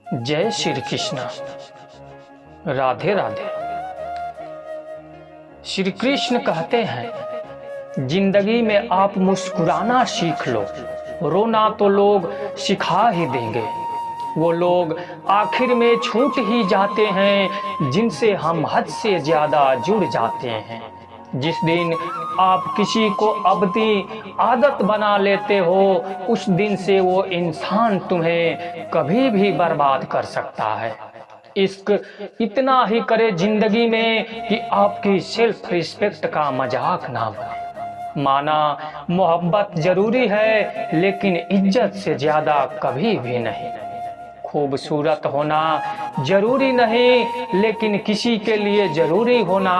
जय श्री कृष्ण। राधे राधे। श्री कृष्ण कहते हैं, जिंदगी में आप मुस्कुराना सीख लो, रोना तो लोग सिखा ही देंगे। वो लोग आखिर में छूट ही जाते हैं जिनसे हम हद से ज्यादा जुड़ जाते हैं। जिस दिन आप किसी को अपनी आदत बना लेते हो, उस दिन से वो इंसान तुम्हें कभी भी बर्बाद कर सकता है। इश्क इतना ही करे जिंदगी में कि आपकी सेल्फ रिस्पेक्ट का मजाक ना बने। माना मोहब्बत जरूरी है, लेकिन इज्जत से ज्यादा कभी भी नहीं। खूबसूरत होना जरूरी नहीं, लेकिन किसी के लिए जरूरी होना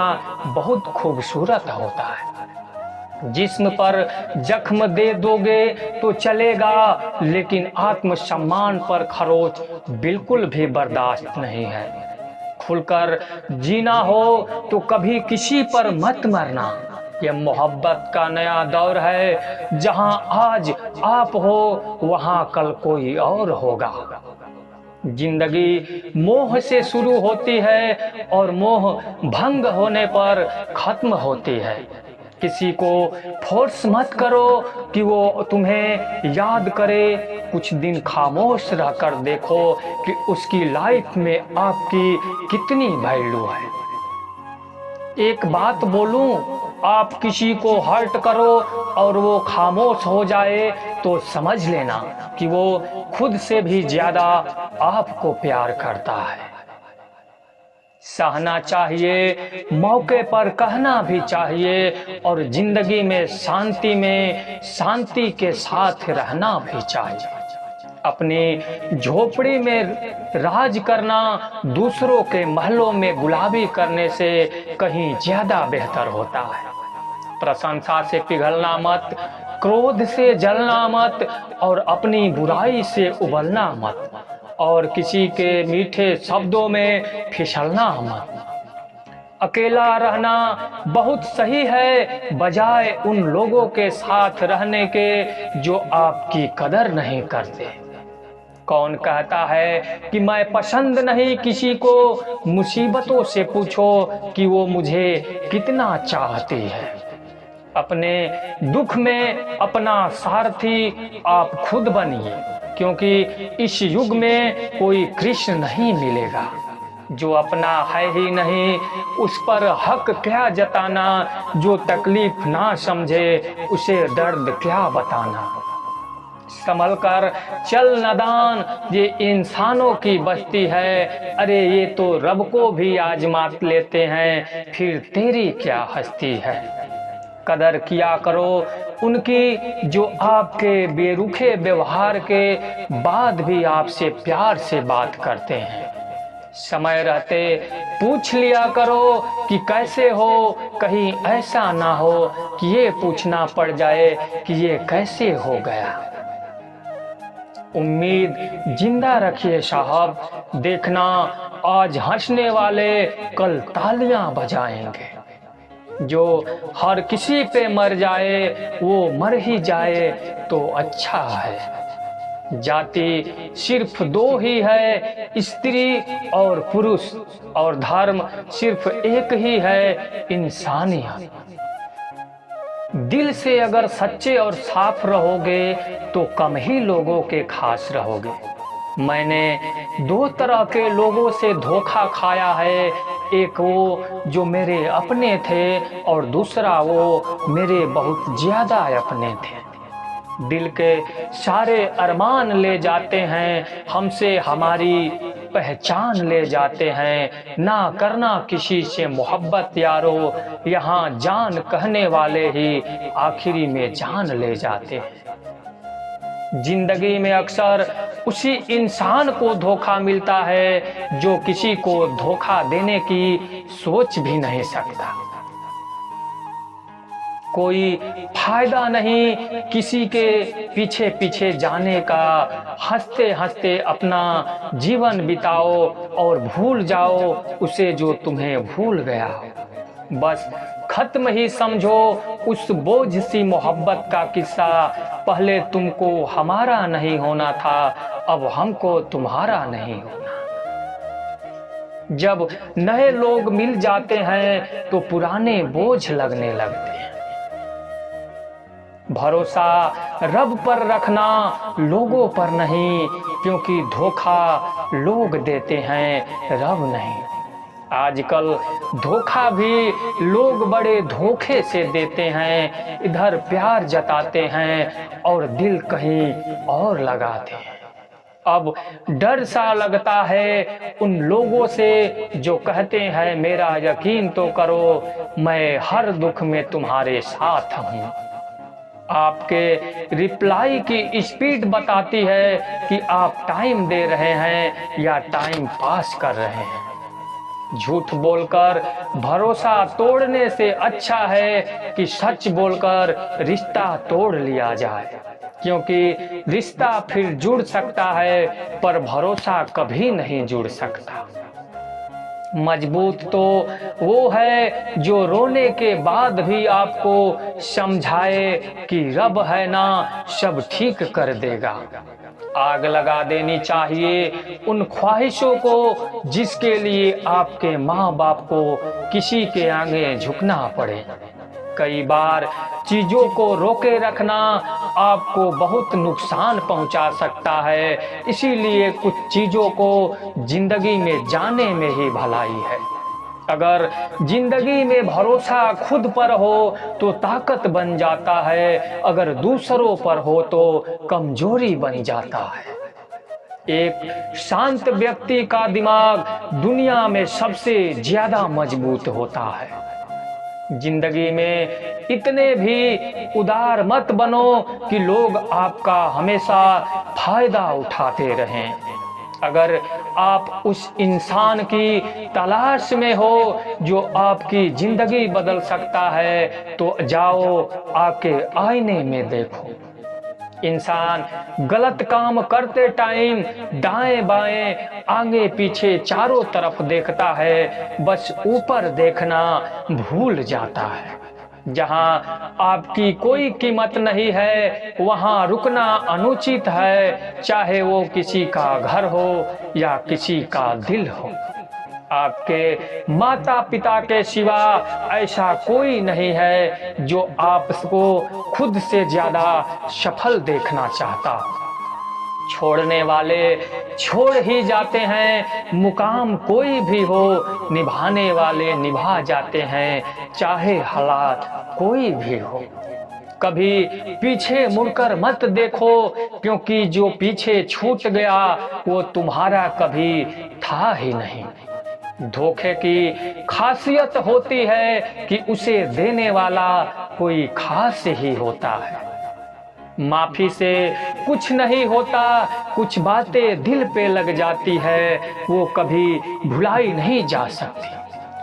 बहुत खूबसूरत होता है। जिस्म पर जख्म दे दोगे तो चलेगा, लेकिन आत्मसम्मान पर खरोच बिल्कुल भी बर्दाश्त नहीं है। खुलकर जीना हो तो कभी किसी पर मत मरना। यह मोहब्बत का नया दौर है, जहां आज आप हो वहां कल कोई और होगा। जिंदगी मोह से शुरू होती है और मोह भंग होने पर खत्म होती है। किसी को फोर्स मत करो कि वो तुम्हें याद करे। कुछ दिन खामोश रहकर देखो कि उसकी लाइफ में आपकी कितनी वैल्यू है। एक बात बोलूं, आप किसी को हर्ट करो और वो खामोश हो जाए तो समझ लेना कि वो खुद से भी ज्यादा आपको प्यार करता है। सहना चाहिए, मौके पर कहना भी चाहिए, और जिंदगी में शांति के साथ रहना भी चाहिए। अपनी झोपड़ी में राज करना दूसरों के महलों में गुलाबी करने से कहीं ज्यादा बेहतर होता है। प्रशंसा से पिघलना मत, क्रोध से जलना मत, और अपनी बुराई से उबलना मत, और किसी के मीठे शब्दों में फिसलना मत। अकेला रहना बहुत सही है, बजाय उन लोगों के साथ रहने के जो आपकी कदर नहीं करते। कौन कहता है कि मैं पसंद नहीं किसी को? मुसीबतों से पूछो कि वो मुझे कितना चाहती है। अपने दुख में अपना सारथी आप खुद बनिए, क्योंकि इस युग में कोई कृष्ण नहीं मिलेगा। जो अपना है ही नहीं, उस पर हक क्या जताना? जो तकलीफ ना समझे, उसे दर्द क्या बताना? संभल कर चल नादान, ये इंसानों की बस्ती है। अरे ये तो रब को भी आजमा लेते हैं, फिर तेरी क्या हस्ती है? कदर किया करो उनकी जो आपके बेरुखे व्यवहार के बाद भी आपसे प्यार से बात करते हैं। समय रहते पूछ लिया करो कि कैसे हो, कहीं ऐसा ना हो कि ये पूछना पड़ जाए कि ये कैसे हो गया। उम्मीद जिंदा रखिए साहब, देखना आज हंसने वाले कल तालियां बजाएंगे। जो हर किसी पे मर जाए वो मर ही जाए तो अच्छा है। जाति सिर्फ दो ही है, स्त्री और पुरुष, और धर्म सिर्फ एक ही है, इंसानियत। दिल से अगर सच्चे और साफ रहोगे तो कम ही लोगों के खास रहोगे। मैंने दो तरह के लोगों से धोखा खाया है, एक वो जो मेरे अपने थे, और दूसरा वो मेरे बहुत ज्यादा अपने थे। दिल के सारे अरमान ले जाते हैं हमसे, हमारी पहचान ले जाते हैं। ना करना किसी से मोहब्बत यारो, यहाँ जान कहने वाले ही आखिरी में जान ले जाते हैं। जिंदगी में अक्सर उसी इंसान को धोखा मिलता है जो किसी को धोखा देने की सोच भी नहीं सकता। कोई फायदा नहीं किसी के पीछे पीछे जाने का। हंसते हंसते अपना जीवन बिताओ और भूल जाओ उसे जो तुम्हें भूल गया। बस खत्म ही समझो उस बोझ सी मोहब्बत का किस्सा। पहले तुमको हमारा नहीं होना था, अब हमको तुम्हारा नहीं होना। जब नए लोग मिल जाते हैं तो पुराने बोझ लगने लगते हैं। भरोसा रब पर रखना, लोगों पर नहीं, क्योंकि धोखा लोग देते हैं, रब नहीं। आजकल धोखा भी लोग बड़े धोखे से देते हैं। इधर प्यार जताते हैं और दिल कहीं और लगाते हैं। अब डर सा लगता है उन लोगों से जो कहते हैं मेरा यकीन तो करो, मैं हर दुख में तुम्हारे साथ हूँ। आपके रिप्लाई की स्पीड बताती है कि आप टाइम दे रहे हैं या टाइम पास कर रहे हैं। झूठ बोलकर भरोसा तोड़ने से अच्छा है कि सच बोलकर रिश्ता तोड़ लिया जाए, क्योंकि रिश्ता फिर जुड़ सकता है पर भरोसा कभी नहीं जुड़ सकता। मजबूत तो वो है जो रोने के बाद भी आपको समझाए कि रब है ना, सब ठीक कर देगा। आग लगा देनी चाहिए उन ख्वाहिशों को जिसके लिए आपके माँ बाप को किसी के आगे झुकना पड़े। कई बार चीजों को रोके रखना आपको बहुत नुकसान पहुंचा सकता है, इसीलिए कुछ चीजों को जिंदगी में जाने में ही भलाई है। अगर जिंदगी में भरोसा खुद पर हो तो ताकत बन जाता है, अगर दूसरों पर हो तो कमजोरी बन जाता है। एक शांत व्यक्ति का दिमाग दुनिया में सबसे ज्यादा मजबूत होता है। जिंदगी में इतने भी उदार मत बनो कि लोग आपका हमेशा फायदा उठाते रहें। अगर आप उस इंसान की तलाश में हो जो आपकी जिंदगी बदल सकता है तो जाओ आके आईने में देखो। इंसान गलत काम करते टाइम दाएं बाएं आगे पीछे चारों तरफ देखता है, बस ऊपर देखना भूल जाता है। जहां आपकी कोई कीमत नहीं है वहां रुकना अनुचित है, चाहे वो किसी का घर हो या किसी का दिल हो। आपके माता पिता के सिवा ऐसा कोई नहीं है जो आपको खुद से ज्यादा सफल देखना चाहता। छोड़ने वाले छोड़ ही जाते हैं, मुकाम कोई भी हो निभाने वाले निभा जाते हैं, चाहे हालात कोई भी हो। कभी पीछे मुड़कर मत देखो, क्योंकि जो पीछे छूट गया वो तुम्हारा कभी था ही नहीं। धोखे की खासियत होती है कि उसे देने वाला कोई खास ही होता है। माफी से कुछ नहीं होता, कुछ बातें दिल पे लग जाती है, वो कभी भुलाई नहीं जा सकती।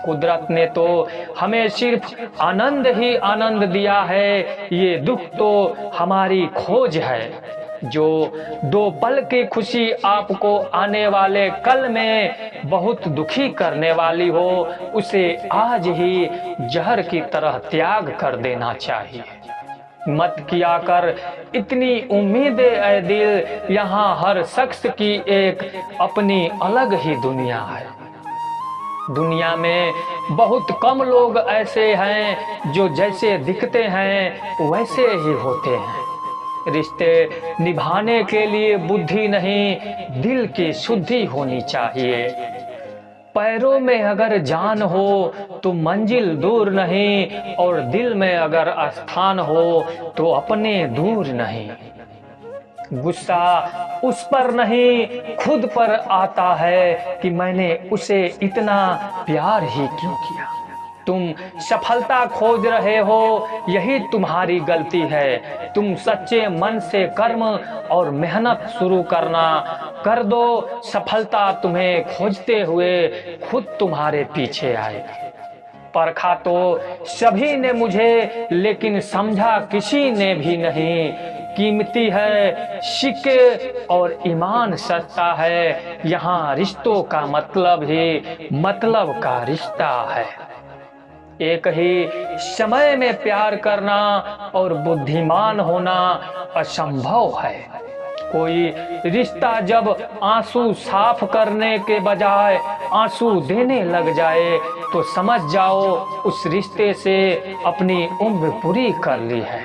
कुदरत ने तो हमें सिर्फ आनंद ही आनंद दिया है, ये दुख तो हमारी खोज है। जो दो पल की खुशी आपको आने वाले कल में बहुत दुखी करने वाली हो, उसे आज ही जहर की तरह त्याग कर देना चाहिए। मत किया कर इतनी उम्मीदें ऐ दिल, यहाँ हर शख्स की एक अपनी अलग ही दुनिया है। दुनिया में बहुत कम लोग ऐसे हैं जो जैसे दिखते हैं वैसे ही होते हैं। रिश्ते निभाने के लिए बुद्धि नहीं, दिल की शुद्धि होनी चाहिए। पैरों में अगर जान हो तो मंजिल दूर नहीं, और दिल में अगर स्थान हो तो अपने दूर नहीं। गुस्सा उस पर नहीं खुद पर आता है कि मैंने उसे इतना प्यार ही क्यों किया। तुम सफलता खोज रहे हो, यही तुम्हारी गलती है। तुम सच्चे मन से कर्म और मेहनत शुरू करना कर दो, सफलता तुम्हें खोजते हुए खुद तुम्हारे पीछे आएगी। परखा तो सभी ने मुझे, लेकिन समझा किसी ने भी नहीं। कीमती है सिक्के और ईमान सस्ता है, यहाँ रिश्तों का मतलब ही मतलब का रिश्ता है। एक ही समय में प्यार करना और बुद्धिमान होना असंभव है। कोई रिश्ता जब आंसू साफ करने के बजाय आंसू देने लग जाए तो समझ जाओ उस रिश्ते से अपनी उम्र पूरी कर ली है।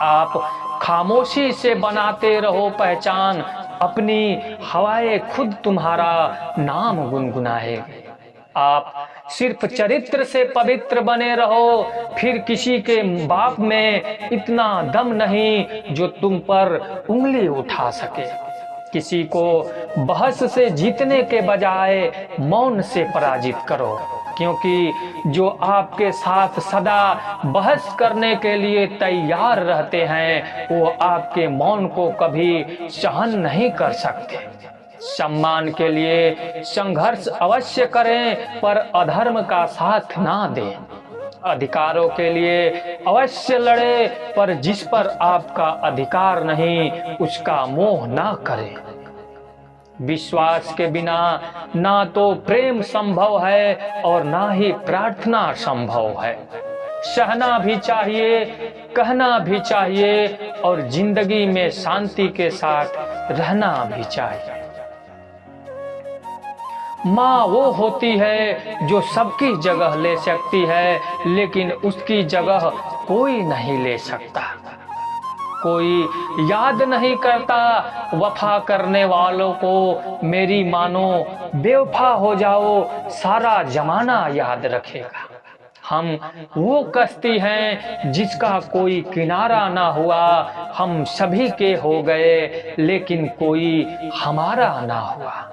आप खामोशी से बनाते रहो पहचान, अपनी हवाएं खुद तुम्हारा नाम गुनगुनाए। आप सिर्फ चरित्र से पवित्र बने रहो, फिर किसी के बाप में इतना दम नहीं जो तुम पर उंगली उठा सके। किसी को बहस से जीतने के बजाय मौन से पराजित करो, क्योंकि जो आपके साथ सदा बहस करने के लिए तैयार रहते हैं वो आपके मौन को कभी सहन नहीं कर सकते। सम्मान के लिए संघर्ष अवश्य करें पर अधर्म का साथ ना दें। अधिकारों के लिए अवश्य लड़े पर जिस पर आपका अधिकार नहीं उसका मोह ना करें। विश्वास के बिना ना तो प्रेम संभव है और ना ही प्रार्थना संभव है। सहना भी चाहिए, कहना भी चाहिए और जिंदगी में शांति के साथ रहना भी चाहिए। माँ वो होती है जो सबकी जगह ले सकती है, लेकिन उसकी जगह कोई नहीं ले सकता। कोई याद नहीं करता वफा करने वालों को, मेरी मानो बेवफा हो जाओ सारा जमाना याद रखेगा। हम वो कश्ती हैं जिसका कोई किनारा ना हुआ, हम सभी के हो गए लेकिन कोई हमारा ना हुआ।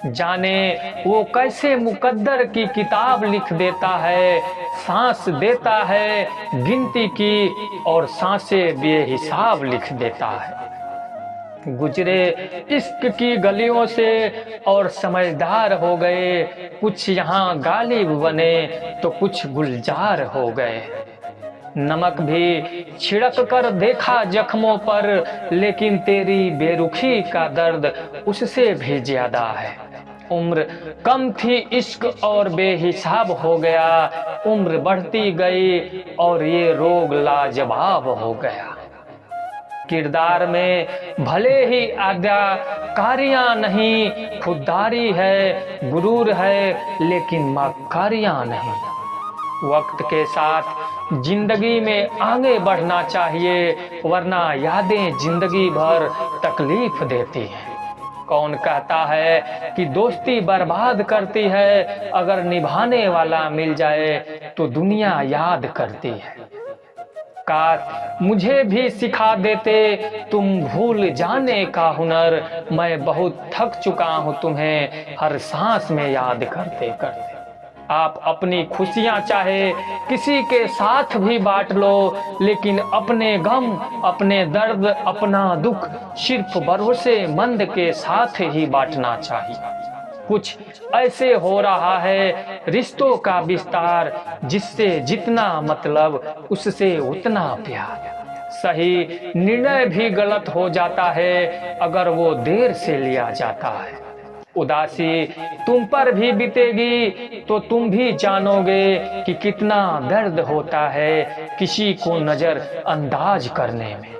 जाने वो कैसे मुकद्दर की किताब लिख देता है, सांस देता है गिनती की और सांसें बेहिसाब लिख देता है। गुजरे इश्क की गलियों से और समझदार हो गए, कुछ यहाँ गालिब बने तो कुछ गुलजार हो गए। नमक भी छिड़क कर देखा जख्मों पर, लेकिन तेरी बेरुखी का दर्द उससे भी ज्यादा है। उम्र कम थी इश्क और बेहिसाब हो गया, उम्र बढ़ती गई और ये रोग लाजवाब हो गया। किरदार में भले ही आज्ञाकारियां नहीं, खुददारी है गुरूर है लेकिन मक्कारियां नहीं। वक्त के साथ जिंदगी में आगे बढ़ना चाहिए, वरना यादें जिंदगी भर तकलीफ देती हैं। कौन कहता है कि दोस्ती बर्बाद करती है, अगर निभाने वाला मिल जाए तो दुनिया याद करती है। काश मुझे भी सिखा देते तुम भूल जाने का हुनर, मैं बहुत थक चुका हूँ तुम्हें हर सांस में याद करते करते। आप अपनी खुशियां चाहे किसी के साथ भी बांट लो, लेकिन अपने गम, अपने दर्द, अपना दुख सिर्फ भरोसेमंद के साथ ही बांटना चाहिए। कुछ ऐसे हो रहा है रिश्तों का विस्तार, जिससे जितना मतलब उससे उतना प्यार। सही निर्णय भी गलत हो जाता है अगर वो देर से लिया जाता है। उदासी तुम पर भी बीतेगी तो तुम भी जानोगे कि कितना दर्द होता है किसी को नजर अंदाज करने में।